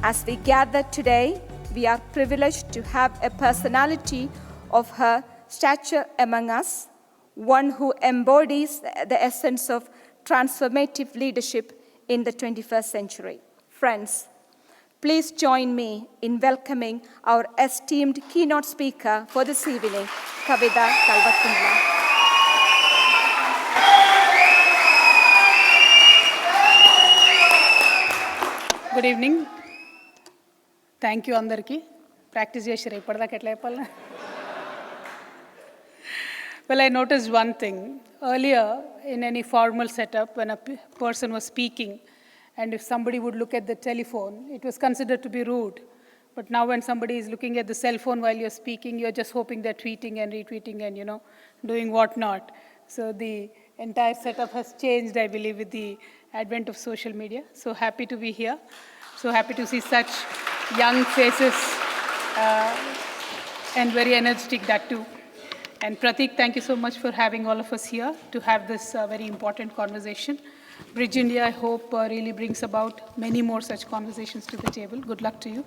As we gather today, we are privileged to have a personality of her stature among us, one who embodies the essence of transformative leadership in the 21st century. Friends, please join me in welcoming our esteemed keynote speaker for this evening, Kavitha Kalvathundla. Good evening. Thank you, Andarki. Practice chesira ippardaka etla cheppalna. Well, I noticed one thing. Earlier, in any formal setup, when a person was speaking, and if somebody would look at the telephone, it was considered to be rude. But now when somebody is looking at the cell phone while you're speaking, you're just hoping they're tweeting and retweeting and, doing whatnot. So the entire setup has changed, I believe, with the advent of social media. So happy to be here. So happy to see such young faces and very energetic, that too. And Pratik, thank you so much for having all of us here to have this very important conversation. Bridge India, I hope, really brings about many more such conversations to the table. Good luck to you.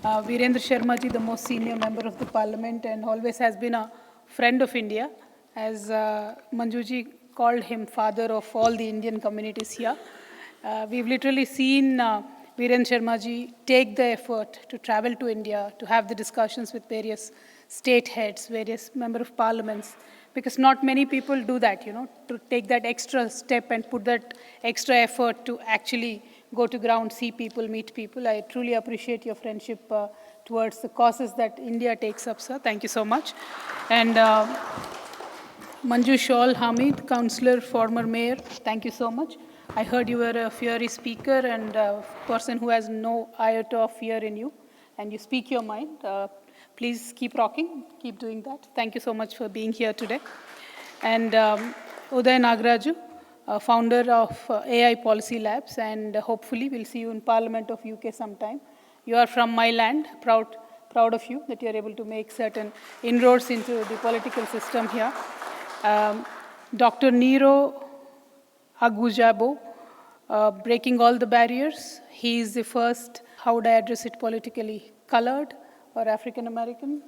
Virendra Sharma ji, the most senior member of the parliament and always has been a friend of India, as Manjuji called him father of all the Indian communities here. We've literally seen Virendra Sharma ji take the effort to travel to India, to have the discussions with various state heads, various member of parliaments, because not many people do that, to take that extra step and put that extra effort to actually go to ground, see people, meet people. I truly appreciate your friendship towards the causes that India takes up, sir. Thank you so much. And Manju Shaul Hamid, councillor, former mayor, thank you so much. I heard you were a fiery speaker and a person who has no iota of fear in you, and you speak your mind. Please keep rocking, keep doing that. Thank you so much for being here today. And Uday Nagaraju, founder of AI Policy Labs, and hopefully we'll see you in Parliament of UK sometime. You are from my land, proud of you that you're able to make certain inroads into the political system here. Dr. Nero Agujabo, breaking all the barriers. He is the first, how would I address it politically, colored or African-American,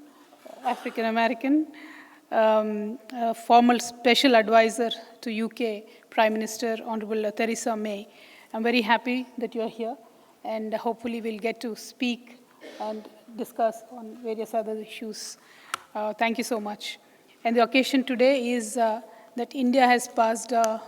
formal special advisor to UK Prime Minister Honorable Theresa May. I'm very happy that you're here, and hopefully we'll get to speak and discuss on various other issues. Thank you so much. And the occasion today is that India has passed a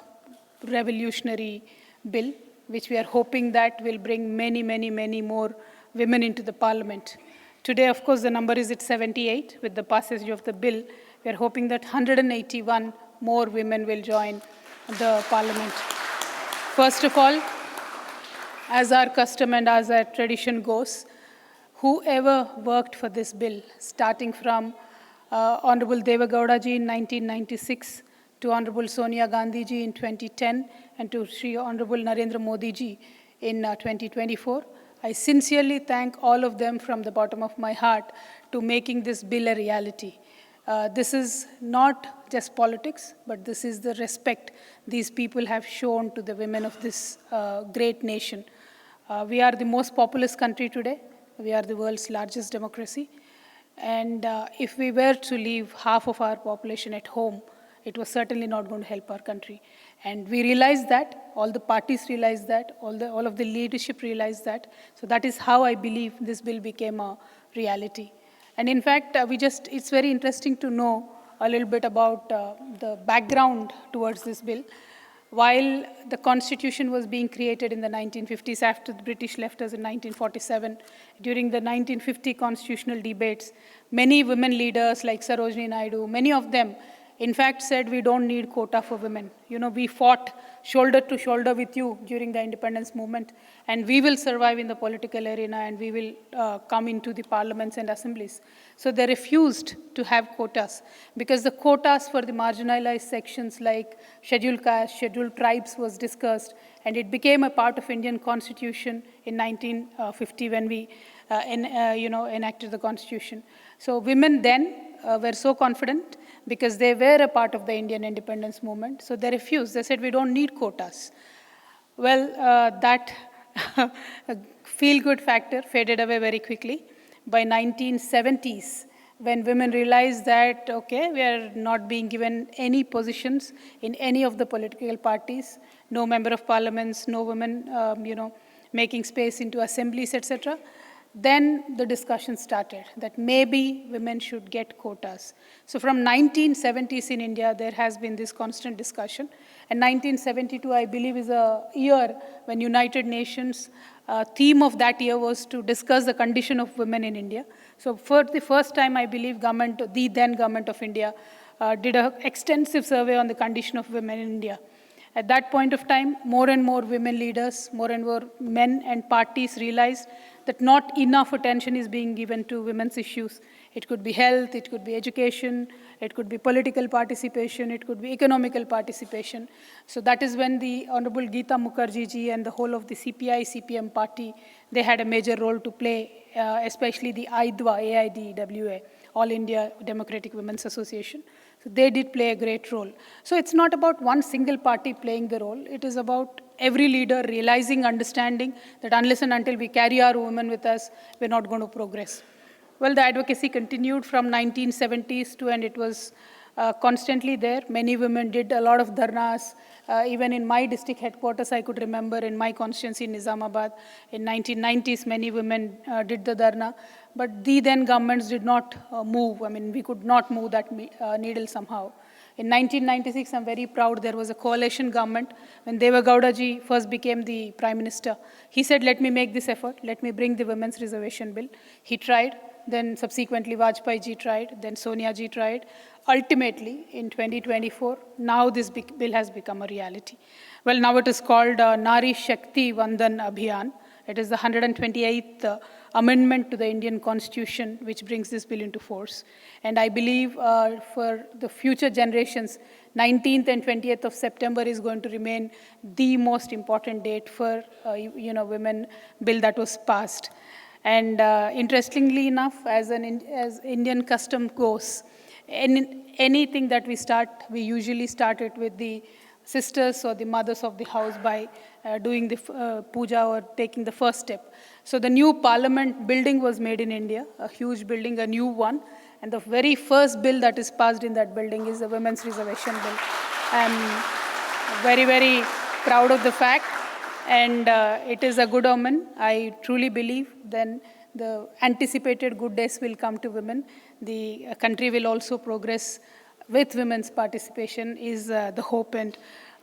revolutionary bill, which we are hoping that will bring many, many, many more women into the parliament. Today, of course, the number is at 78 with the passage of the bill. We are hoping that 181 more women will join the parliament. First of all, as our custom and as our tradition goes, whoever worked for this bill, starting from Honorable Deva Gowda ji in 1996, to Honorable Sonia Gandhi ji in 2010, and to Sri Honorable Narendra Modi ji in 2024. I sincerely thank all of them from the bottom of my heart to making this bill a reality. This is not just politics, but this is the respect these people have shown to the women of this great nation. We are the most populous country today. We are the world's largest democracy. And if we were to leave half of our population at home, it was certainly not going to help our country. And we realized that, all the parties realized that, all of the leadership realized that. So that is how I believe this bill became a reality. And in fact, it's very interesting to know a little bit about the background towards this bill. While the Constitution was being created in the 1950s, after the British left us in 1947, during the 1950 constitutional debates, many women leaders like Sarojini Naidu, many of them, in fact, said we don't need quota for women. We fought shoulder to shoulder with you during the independence movement, and we will survive in the political arena, and we will come into the parliaments and assemblies. So they refused to have quotas, because the quotas for the marginalized sections like scheduled caste, scheduled tribes was discussed, and it became a part of Indian Constitution in 1950 when we enacted the Constitution. So women then were so confident because they were a part of the Indian independence movement. So they refused. They said, we don't need quotas. Well, that feel-good factor faded away very quickly. By 1970s, when women realized that, okay, we are not being given any positions in any of the political parties, no member of parliaments, no women, making space into assemblies, etc., then the discussion started that maybe women should get quotas. So from 1970s in India, there has been this constant discussion. And 1972, I believe, is a year when United Nations theme of that year was to discuss the condition of women in India. So for the first time, I believe the then government of India did an extensive survey on the condition of women in India. At that point of time, more and more women leaders, more and more men and parties realized that not enough attention is being given to women's issues. It could be health, it could be education, it could be political participation, it could be economical participation. So that is when the Honorable Geeta Mukherjee ji and the whole of the CPI-CPM party, they had a major role to play, especially the AIDWA, All India Democratic Women's Association. So they did play a great role. So it's not about one single party playing the role. It is about every leader realizing, understanding that unless and until we carry our women with us, we're not going to progress. Well, the advocacy continued from 1970s to, and it was constantly there. Many women did a lot of dharnas. Even in my district headquarters, I could remember in my constituency in Nizamabad, in 1990s, many women did the dharna. But the then governments did not move. I mean, we could not move that needle somehow. In 1996, I'm very proud, there was a coalition government. When Deva Gowda ji first became the Prime Minister, he said, let me make this effort, let me bring the Women's Reservation Bill. He tried, then subsequently Vajpayee ji tried, then Sonia ji tried. Ultimately, in 2024, now this bill has become a reality. Well, now it is called Nari Shakti Vandan Abhiyan. It is the 128th amendment to the Indian Constitution which brings this bill into force. And I believe for the future generations, 19th and 20th of September is going to remain the most important date for women bill that was passed. And interestingly enough, as Indian custom goes, anything that we start, we usually start it with the sisters or the mothers of the house by doing the puja or taking the first step. So the new parliament building was made in India, a huge building, a new one. And the very first bill that is passed in that building is the Women's Reservation Bill. I'm very, very proud of the fact. And it is a good omen. I truly believe then the anticipated good days will come to women. The country will also progress with women's participation is the hope and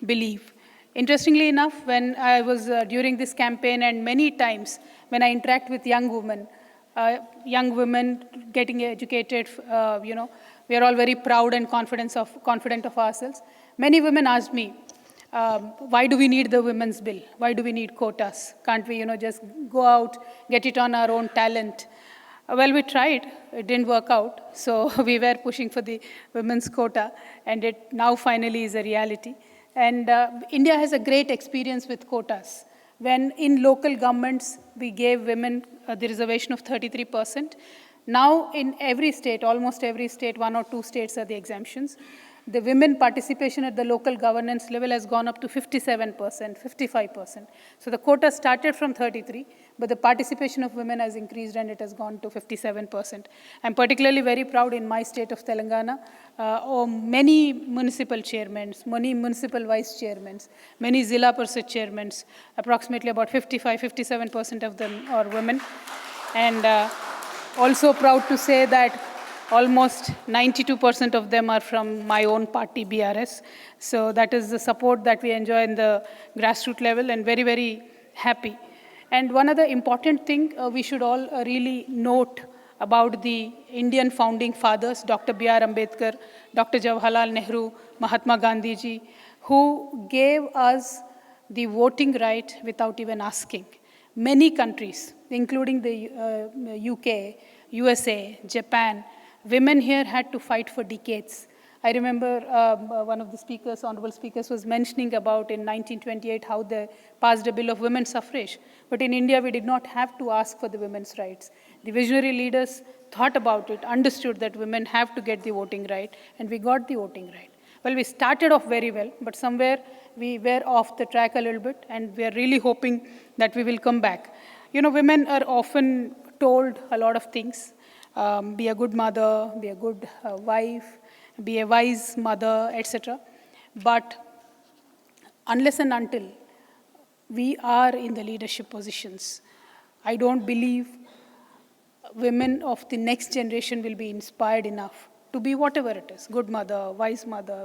belief. Interestingly enough, when I was during this campaign and many times when I interact with young women getting educated, we are all very proud and confident of ourselves. Many women asked me, why do we need the women's bill? Why do we need quotas? Can't we, just go out, get it on our own talent? Well, we tried. It didn't work out. So we were pushing for the women's quota, and it now finally is a reality. And India has a great experience with quotas. When in local governments, we gave women the reservation of 33%. Now in every state, almost every state, 1 or 2 states are the exemptions. The women participation at the local governance level has gone up to 57%, 55%. So the quota started from 33, but the participation of women has increased and it has gone to 57%. I'm particularly very proud in my state of Telangana, many municipal chairmen, many municipal vice chairmen, many Zilla Parishad chairmen, approximately about 55, 57% of them are women. And also proud to say that almost 92% of them are from my own party, BRS. So that is the support that we enjoy in the grassroots level, and very, very happy. And one other important thing we should all really note about the Indian founding fathers, Dr. B.R. Ambedkar, Dr. Jawaharlal Nehru, Mahatma Gandhi ji, who gave us the voting right without even asking. Many countries, including the UK, USA, Japan, women here had to fight for decades. I remember one of the speakers, honorable speakers, was mentioning about in 1928 how they passed a bill of women's suffrage. But in India, we did not have to ask for the women's rights. The visionary leaders thought about it, understood that women have to get the voting right, and we got the voting right. Well, we started off very well, but somewhere we were off the track a little bit, and we are really hoping that we will come back. You know, women are often told a lot of things. Be a good mother, be a good wife, be a wise mother, etc. But unless and until we are in the leadership positions, I don't believe women of the next generation will be inspired enough to be whatever it is, good mother,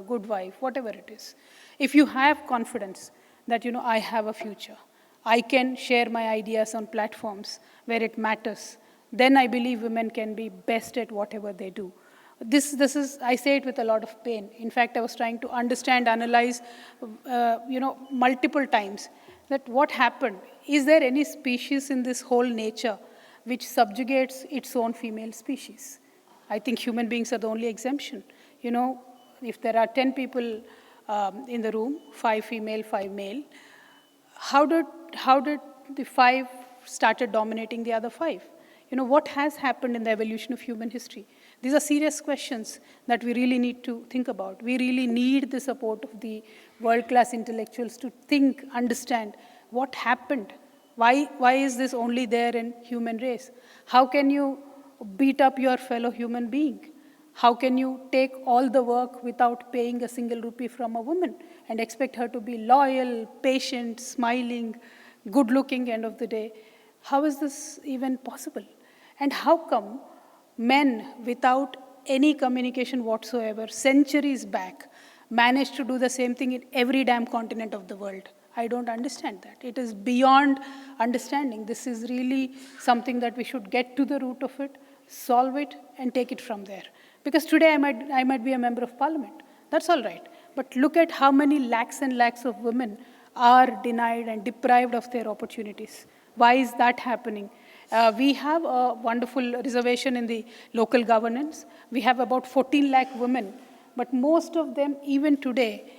good wife, whatever it is. If you have confidence that, you know, I have a future, I can share my ideas on platforms where it matters, then I believe women can be best at whatever they do. This is, I say it with a lot of pain. In fact, I was trying to understand, analyze, multiple times that what happened. Is there any species in this whole nature which subjugates its own female species? I think human beings are the only exemption. You know, if there are 10 people in the room, 5 female, 5 male, how did the 5 started dominating the other 5? You know, what has happened in the evolution of human history? These are serious questions that we really need to think about. We really need the support of the world-class intellectuals to think, understand what happened. Why is this only there in human race? How can you beat up your fellow human being? How can you take all the work without paying a single rupee from a woman and expect her to be loyal, patient, smiling, good-looking end of the day? How is this even possible? And how come men, without any communication whatsoever, centuries back, managed to do the same thing in every damn continent of the world? I don't understand that. It is beyond understanding. This is really something that we should get to the root of it, solve it, and take it from there. Because today I might be a member of parliament. That's all right. But look at how many lakhs and lakhs of women are denied and deprived of their opportunities. Why is that happening? We have a wonderful reservation in the local governance. We have about 14 lakh women, but most of them, even today,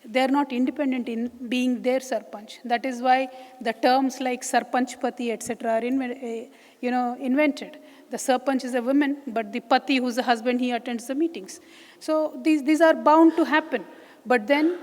they're not independent in being their sarpanch. That is why the terms like sarpanchpati, etc., are invented. The sarpanch is a woman, but the pati, who's the husband, he attends the meetings. So these are bound to happen. But then,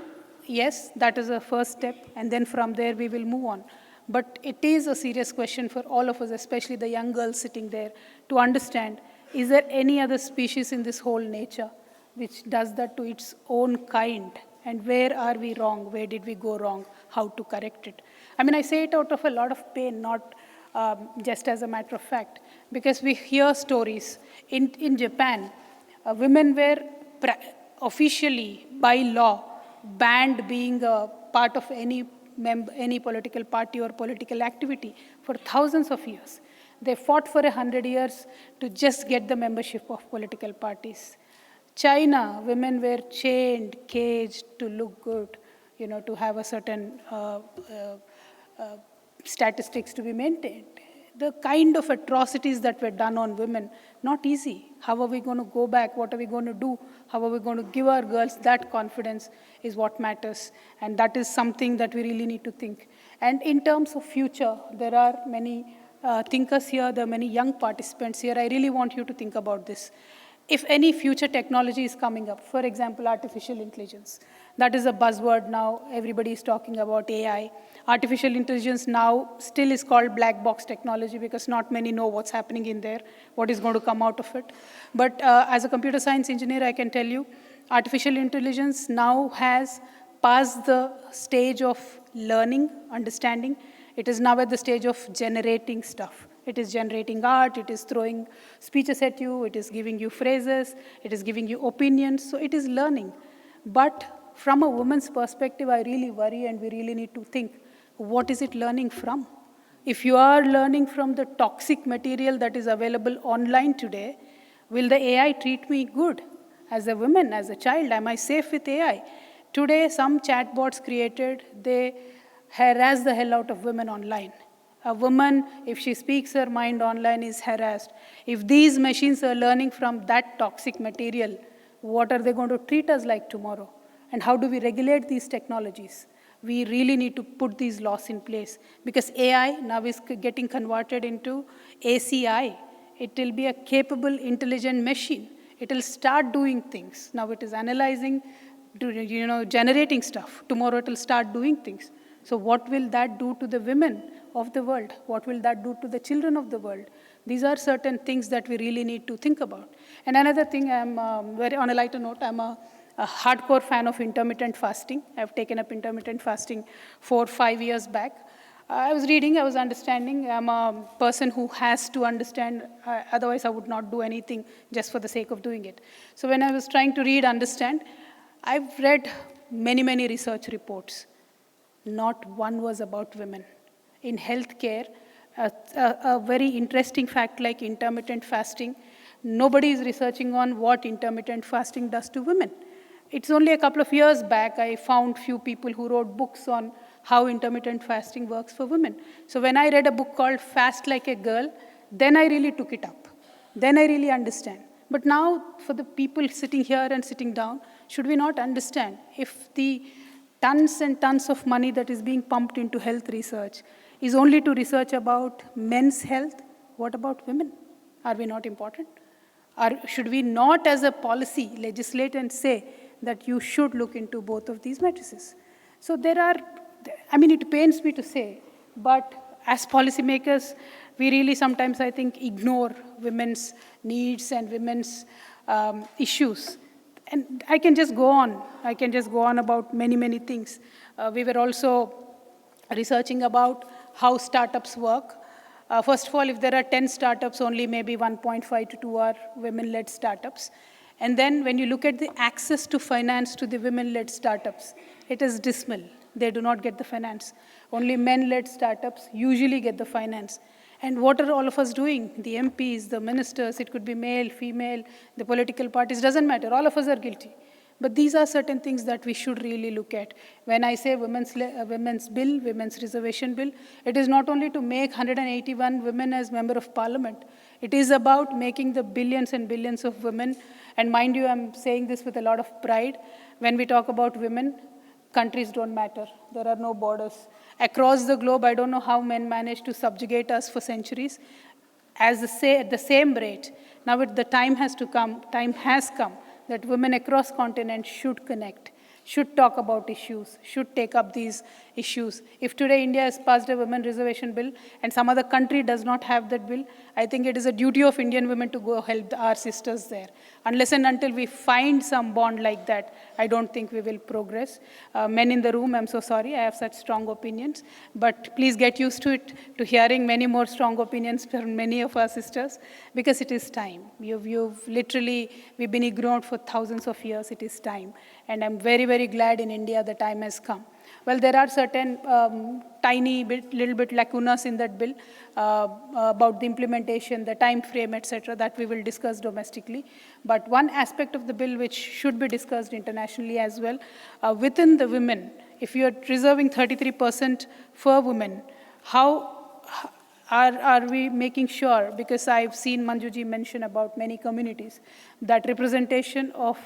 yes, that is a first step, and then from there we will move on. But it is a serious question for all of us, especially the young girls sitting there, to understand, is there any other species in this whole nature which does that to its own kind? And where are we wrong? Where did we go wrong? How to correct it? I mean, I say it out of a lot of pain, not just as a matter of fact, because we hear stories. In Japan, women were officially, by law, banned being a part of any political party or political activity for thousands of years. They fought for 100 years to just get the membership of political parties. China, women were chained, caged to look good, to have a certain statistics to be maintained. The kind of atrocities that were done on women, not easy. How are we going to go back? What are we going to do? How are we going to give our girls that confidence is what matters. And that is something that we really need to think. And in terms of future, there are many thinkers here, there are many young participants here. I really want you to think about this. If any future technology is coming up, for example, artificial intelligence, that is a buzzword now, everybody is talking about AI. Artificial intelligence now still is called black box technology because not many know what's happening in there, what is going to come out of it. But as a computer science engineer, I can tell you, artificial intelligence now has passed the stage of learning, understanding. It is now at the stage of generating stuff. It is generating art, it is throwing speeches at you, it is giving you phrases, it is giving you opinions, so it is learning. But from a woman's perspective, I really worry and we really need to think, what is it learning from? If you are learning from the toxic material that is available online today, will the AI treat me good? As a woman, as a child, am I safe with AI? Today, some chatbots created, they harass the hell out of women online. A woman, if she speaks her mind online, is harassed. If these machines are learning from that toxic material, what are they going to treat us like tomorrow? And how do we regulate these technologies? We really need to put these laws in place because AI now is getting converted into ACI. It will be a capable, intelligent machine. It will start doing things. Now it is analyzing generating stuff. Tomorrow it will start doing things. So what will that do to the women of the world? What will that do to the children of the world? These are certain things that we really need to think about. And another thing, on a lighter note, I'm a hardcore fan of intermittent fasting. I've taken up intermittent fasting 4 or 5 years back. I was reading, I was understanding. I'm a person who has to understand, otherwise I would not do anything just for the sake of doing it. So when I was trying to read, understand, I've read many, many research reports. Not one was about women. In healthcare, a very interesting fact like intermittent fasting, nobody is researching on what intermittent fasting does to women. It's only a couple of years back I found few people who wrote books on how intermittent fasting works for women. So when I read a book called Fast Like a Girl, then I really took it up. Then I really understand. But now for the people sitting here and sitting down, should we not understand if the tons and tons of money that is being pumped into health research is only to research about men's health, what about women? Are we not important? Should we not as a policy legislate and say that you should look into both of these matrices? So it pains me to say, but as policymakers, we really sometimes, I think, ignore women's needs and women's issues. And I can just go on. I can just go on about many, many things. We were also researching about how startups work. First of all, if there are 10 startups, only maybe 1.5 to 2 are women-led startups. And then when you look at the access to finance to the women-led startups, it is dismal. They do not get the finance. Only men-led startups usually get the finance. And what are all of us doing? The MPs, the ministers, it could be male, female, the political parties, doesn't matter. All of us are guilty. But these are certain things that we should really look at. When I say women's bill, women's reservation bill, it is not only to make 181 women as member of parliament. It is about making the billions and billions of women. And mind you, I'm saying this with a lot of pride. When we talk about women, countries don't matter. There are no borders. Across the globe, I don't know how men managed to subjugate us for centuries. At the same rate, now the time has come that women across continents should connect, should talk about issues, should take up these issues. If today India has passed a women reservation bill and some other country does not have that bill, I think it is a duty of Indian women to go help our sisters there. Unless and until we find some bond like that, I don't think we will progress. Men in the room, I'm so sorry, I have such strong opinions, but please get used to it, to hearing many more strong opinions from many of our sisters, because it is time. We've been ignored for thousands of years, it is time. And I'm very, very glad in India the time has come. Well, there are certain little bit lacunas in that bill about the implementation, the time frame, etc., that we will discuss domestically. But one aspect of the bill which should be discussed internationally as well, within the women, if you are reserving 33% for women, how are we making sure, because I've seen Manjuji mention about many communities, that representation of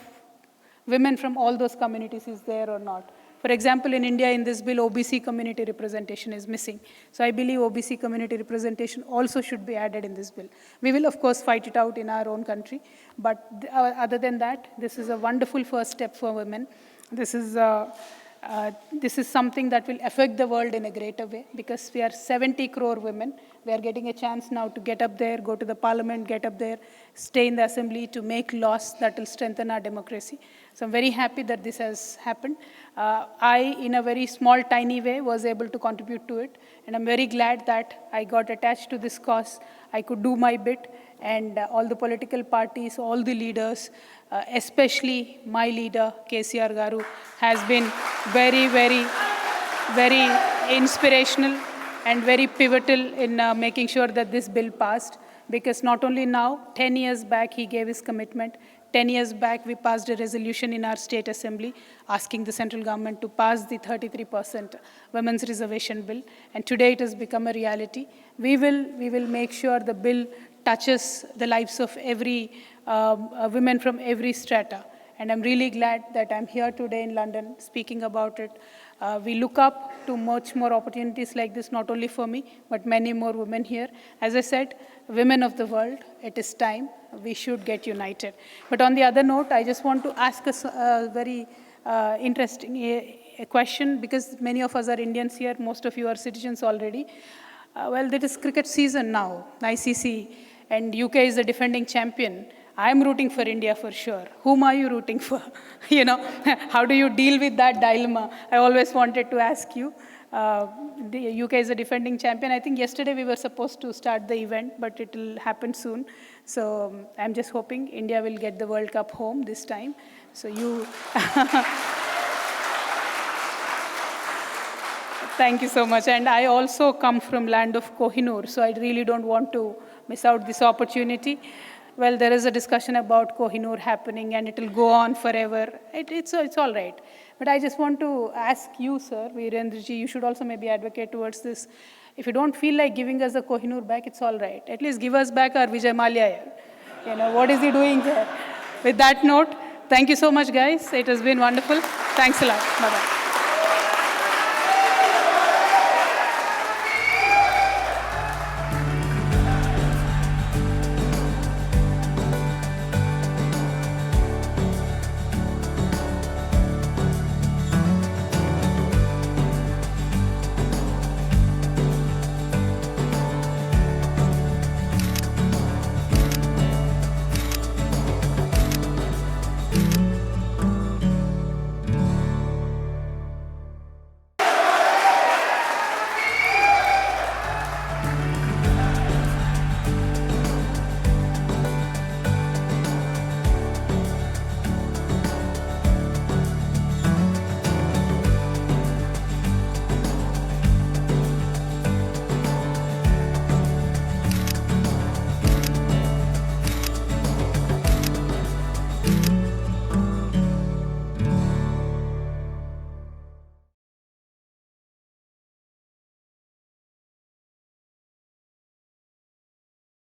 women from all those communities is there or not. For example, in India, in this bill, OBC community representation is missing. So I believe OBC community representation also should be added in this bill. We will, of course, fight it out in our own country. But other than that, this is a wonderful first step for women. This is something that will affect the world in a greater way, because we are 70 crore women. We are getting a chance now to get up there, go to the parliament, get up there, stay in the assembly to make laws that will strengthen our democracy. So I'm very happy that this has happened. I, in a very small, tiny way, was able to contribute to it. And I'm very glad that I got attached to this cause. I could do my bit. And all the political parties, all the leaders, especially my leader, KCR Garu, has been very, very, very inspirational and very pivotal in making sure that this bill passed. Because not only now, 10 years back, he gave his commitment. 10 years back, we passed a resolution in our state assembly asking the central government to pass the 33% women's reservation bill. And today it has become a reality. We will make sure the bill touches the lives of every women from every strata. And I'm really glad that I'm here today in London speaking about it. We look up to much more opportunities like this, not only for me, but many more women here. As I said, women of the world, it is time. We should get united. But on the other note, I just want to ask a very interesting a question, because many of us are Indians here, most of you are citizens already. Well, that is cricket season now, ICC, and UK is the defending champion. I'm rooting for India for sure. Whom are you rooting for? You know, how do you deal with that dilemma? I always wanted to ask you. The UK is a defending champion. I think yesterday we were supposed to start the event, but it will happen soon. So I'm just hoping India will get the World Cup home this time. So you... Thank you so much. And I also come from land of Kohinoor, so I really don't want to miss out this opportunity. Well, there is a discussion about Kohinoor happening, and it will go on forever. It's all right. But I just want to ask you, sir, Virendraji, you should also maybe advocate towards this. If you don't feel like giving us the Kohinoor back, it's all right. At least give us back our Vijay Mallya. You know, what is he doing there? With that note, thank you so much, guys. It has been wonderful. Thanks a lot. Bye-bye.